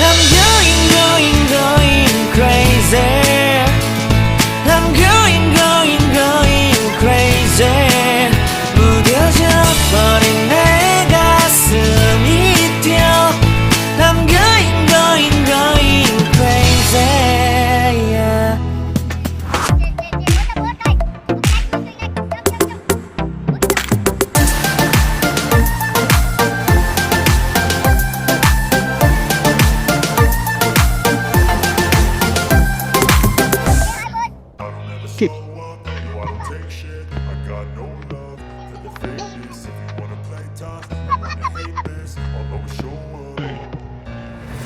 I'm going crazy. I'm going crazy. 무뎌져 버린 내 가슴이 뛰어. I'm going crazy. Yeah. Keep.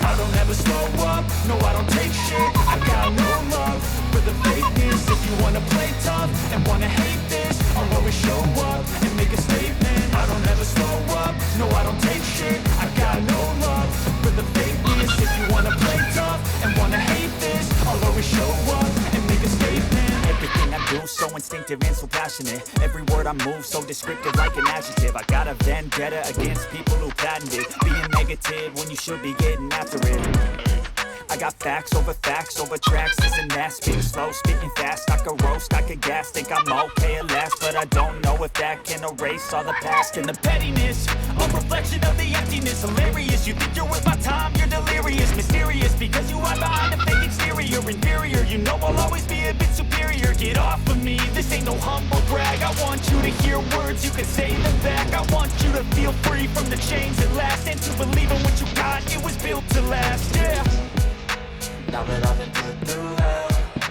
I don't ever slow up, no I don't take shit. I got no love for the fakeness. If you wanna play tough and wanna hate this, I'll always show up and make a statement. I don't ever slow up, no I don't take shit. I got no love for the fakeness. If you wanna play tough and wanna hate this, I'll always show up and make a statement. Everything I do so instinctive and so passionate. Every word I move so descriptive like an adjective. I got a vendetta against people who patented being negative when you should be getting after it. I got facts over tracks. Isn't that speaking slow, speaking fast? I could roast, I could gas. Think I'm okay at last, but I don't know if that can erase all the past and the pettiness. A reflection of the emptiness. Hilarious, you think you're worth my time, you're delirious. Mysterious, because you are behind a fake exterior. Inferior, you know I'll always be a bit superior. Get off of me, this ain't no humble brag. I want you to hear words, you can say them back. I want you to feel free from the chains that last, and to believe in what you got, it was built to last, yeah. Now that I've been put through hell,